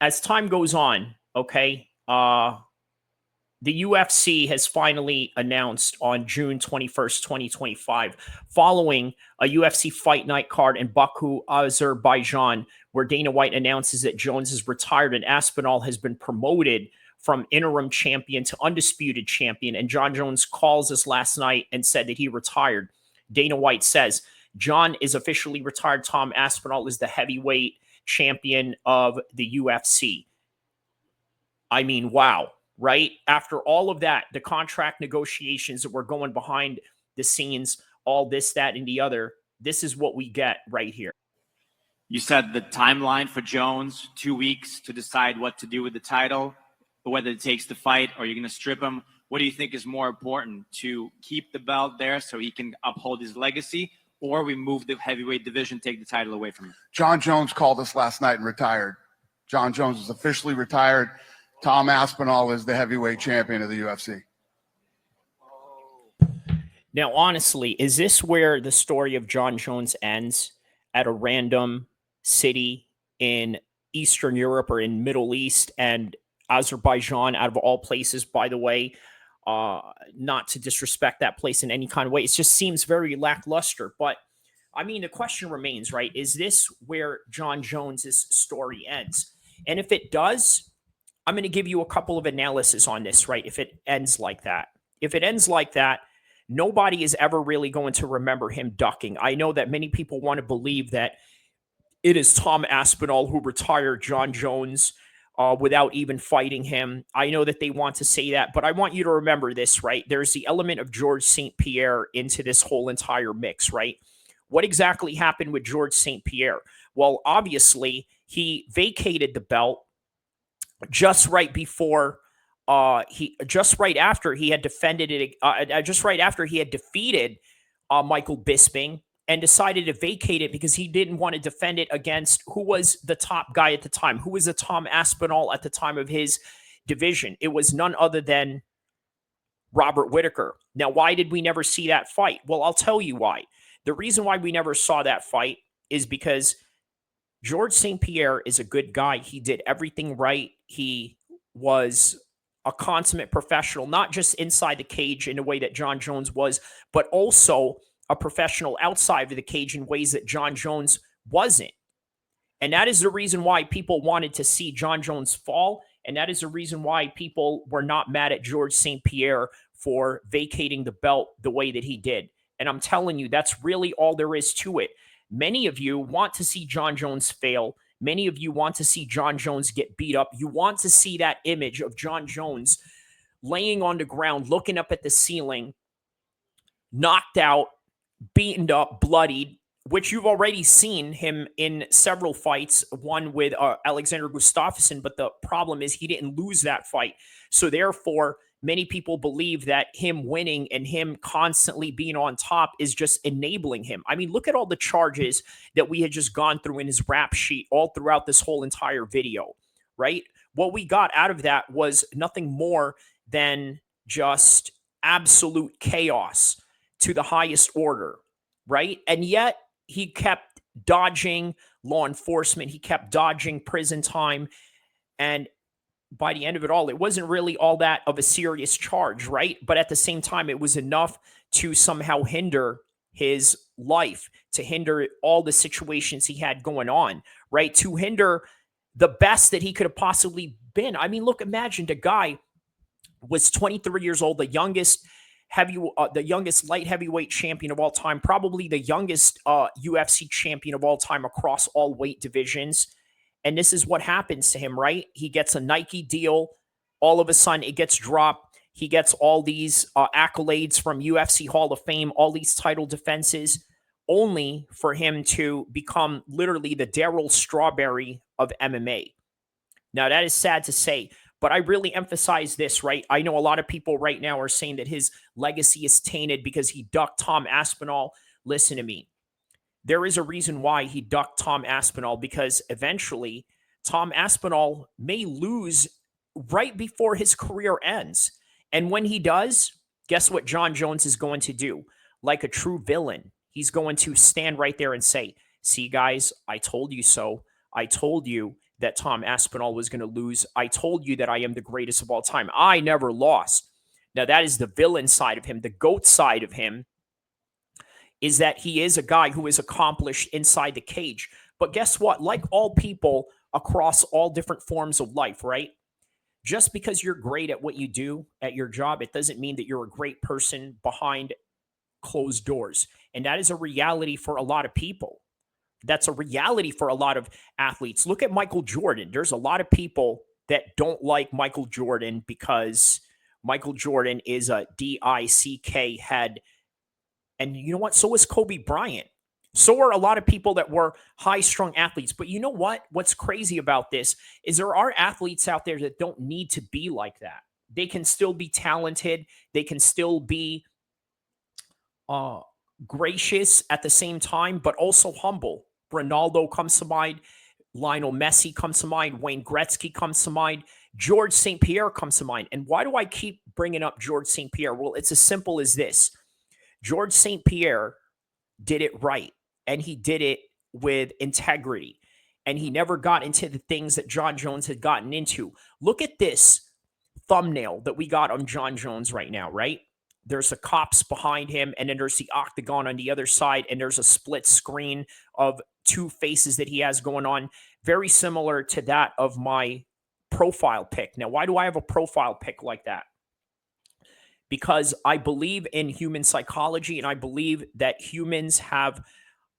as time goes on, okay, the UFC has finally announced on June 21st, 2025, following a UFC Fight Night card in Baku, Azerbaijan, where Dana White announces that Jones is retired and Aspinall has been promoted from interim champion to undisputed champion. And Jon Jones calls us last night and said that he retired. Dana White says, Jon is officially retired. Tom Aspinall is the heavyweight champion of the UFC. I mean, wow, right? After all of that, the contract negotiations that were going behind the scenes, all this, that, and the other, this is what we get right here. You said the timeline for Jones, 2 weeks to decide what to do with the title, whether it takes the fight or you're going to strip him. What do you think is more important, to keep the belt there so he can uphold his legacy, or we move the heavyweight division, take the title away from him? Jon Jones called us last night and retired. Jon Jones is officially retired. Tom Aspinall is the heavyweight champion of the UFC. Now, honestly, is this where the story of Jon Jones ends, at a random city in Eastern Europe or in Middle East, and Azerbaijan, out of all places, by the way, not to disrespect that place in any kind of way. It just seems very lackluster. But I mean, the question remains, right? Is this where Jon Jones's story ends? And if it does, I'm going to give you a couple of analysis on this, right? If it ends like that, nobody is ever really going to remember him ducking. I know that many people want to believe that it is Tom Aspinall who retired Jon Jones without even fighting him. I know that they want to say that, but I want you to remember this, right? There's the element of Georges St-Pierre into this whole entire mix, right? What exactly happened with Georges St-Pierre? Well, obviously, he vacated the belt just right before just right after he had defended it, just right after he had defeated Michael Bisping, and decided to vacate it because he didn't want to defend it against who was the top guy at the time, who was the Tom Aspinall at the time of his division. It was none other than Robert Whittaker. Now, why did we never see that fight? Well, I'll tell you why. The reason why we never saw that fight is because Georges St-Pierre is a good guy. He did everything right. He was a consummate professional, not just inside the cage in a way that Jon Jones was, but also a professional outside of the cage in ways that Jon Jones wasn't. And that is the reason why people wanted to see Jon Jones fall. And that is the reason why people were not mad at Georges St-Pierre for vacating the belt the way that he did. And I'm telling you, that's really all there is to it. Many of you want to see Jon Jones fail. Many of you want to see Jon Jones get beat up. You want to see that image of Jon Jones laying on the ground, looking up at the ceiling, knocked out, beaten up, bloodied, which you've already seen him in several fights, one with Alexander Gustafsson, but the problem is he didn't lose that fight. So therefore, many people believe that him winning and him constantly being on top is just enabling him. I mean, look at all the charges that we had just gone through in his rap sheet all throughout this whole entire video, right? What we got out of that was nothing more than just absolute chaos to the highest order, right? And yet he kept dodging law enforcement. He kept dodging prison time. And by the end of it all, it wasn't really all that of a serious charge, right? But at the same time, it was enough to somehow hinder his life, to hinder all the situations he had going on, right? To hinder the best that he could have possibly been. I mean, look, imagine the guy was 23 years old, the youngest light heavyweight champion of all time, probably the youngest UFC champion of all time across all weight divisions. And this is what happens to him, right? He gets a Nike deal. All of a sudden, it gets dropped. He gets all these accolades from UFC Hall of Fame, all these title defenses, only for him to become literally the Darryl Strawberry of MMA. Now, that is sad to say, but I really emphasize this, right? I know a lot of people right now are saying that his legacy is tainted because he ducked Tom Aspinall. Listen to me. There is a reason why he ducked Tom Aspinall, because eventually Tom Aspinall may lose right before his career ends. And when he does, guess what Jon Jones is going to do? Like a true villain, he's going to stand right there and say, see, guys, I told you so. I told you that Tom Aspinall was going to lose. I told you that I am the greatest of all time. I never lost. Now, that is the villain side of him. The GOAT side of him is that he is a guy who is accomplished inside the cage. But guess what? Like all people across all different forms of life, right? Just because you're great at what you do at your job, it doesn't mean that you're a great person behind closed doors. And that is a reality for a lot of people. That's a reality for a lot of athletes. Look at Michael Jordan. There's a lot of people that don't like Michael Jordan because Michael Jordan is a DICK head. And you know what? So is Kobe Bryant. So are a lot of people that were high-strung athletes. But you know what? What's crazy about this is there are athletes out there that don't need to be like that. They can still be talented. They can still be gracious at the same time, but also humble. Ronaldo comes to mind. Lionel Messi comes to mind. Wayne Gretzky comes to mind. George St. Pierre comes to mind. And why do I keep bringing up George St. Pierre? Well, it's as simple as this. George St. Pierre did it right, and he did it with integrity, and he never got into the things that Jon Jones had gotten into. Look at this thumbnail that we got on Jon Jones right now, right? There's the cops behind him, and then there's the octagon on the other side, and there's a split screen of two faces that he has going on, very similar to that of my profile pic. Now, why do I have a profile pic like that? Because I believe in human psychology, and I believe that humans have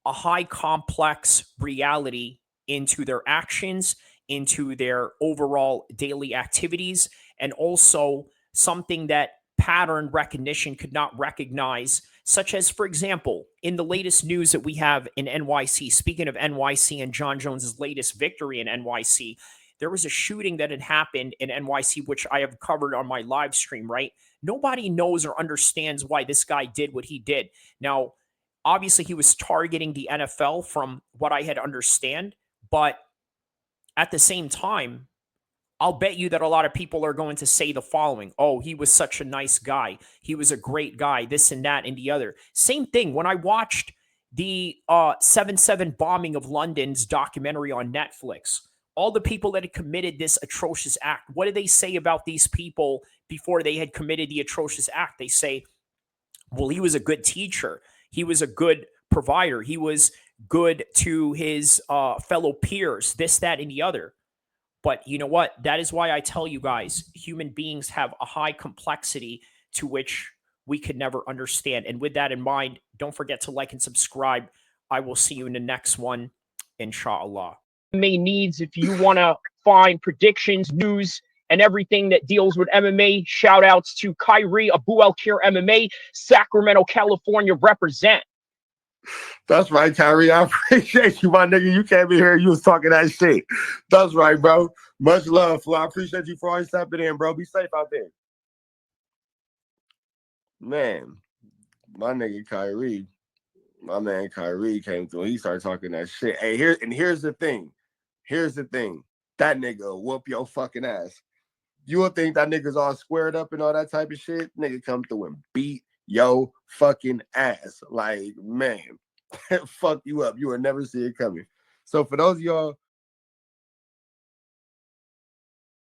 a high complex reality into their actions, into their overall daily activities, and also something that pattern recognition could not recognize, such as, for example, in the latest news that we have in NYC, speaking of NYC and Jon Jones's latest victory in NYC, there was a shooting that had happened in NYC, which I have covered on my live stream, right? Nobody knows or understands why this guy did what he did. Now, obviously, he was targeting the NFL from what I had understand, but at the same time, I'll bet you that a lot of people are going to say the following. Oh, he was such a nice guy. He was a great guy, this and that and the other. Same thing when I watched the 7/7 bombing of London's documentary on Netflix. All the people that had committed this atrocious act, what did they say about these people before they had committed the atrocious act? They say, well, he was a good teacher. He was a good provider. He was good to his fellow peers, this, that, and the other. But you know what? That is why I tell you guys, human beings have a high complexity to which we could never understand. And with that in mind, don't forget to like and subscribe. I will see you in the next one, inshallah. Main needs if you want to find predictions, news, and everything that deals with MMA. Shout outs to Kyrie, Abu El-Kheer MMA, Sacramento, California represent. That's right, Kyrie. I appreciate you, my nigga. You came in here, you was talking that shit. That's right, bro. Much love, Flo. I appreciate you for always stepping in, bro. Be safe out there. Man, my nigga Kyrie, my man Kyrie came through. He started talking that shit. Hey, here's the thing. Here's the thing. That nigga will whoop your fucking ass. You will think that nigga's all squared up and all that type of shit. Nigga come through and beat your fucking ass. Like, man, fuck you up. You will never see it coming. So for those of y'all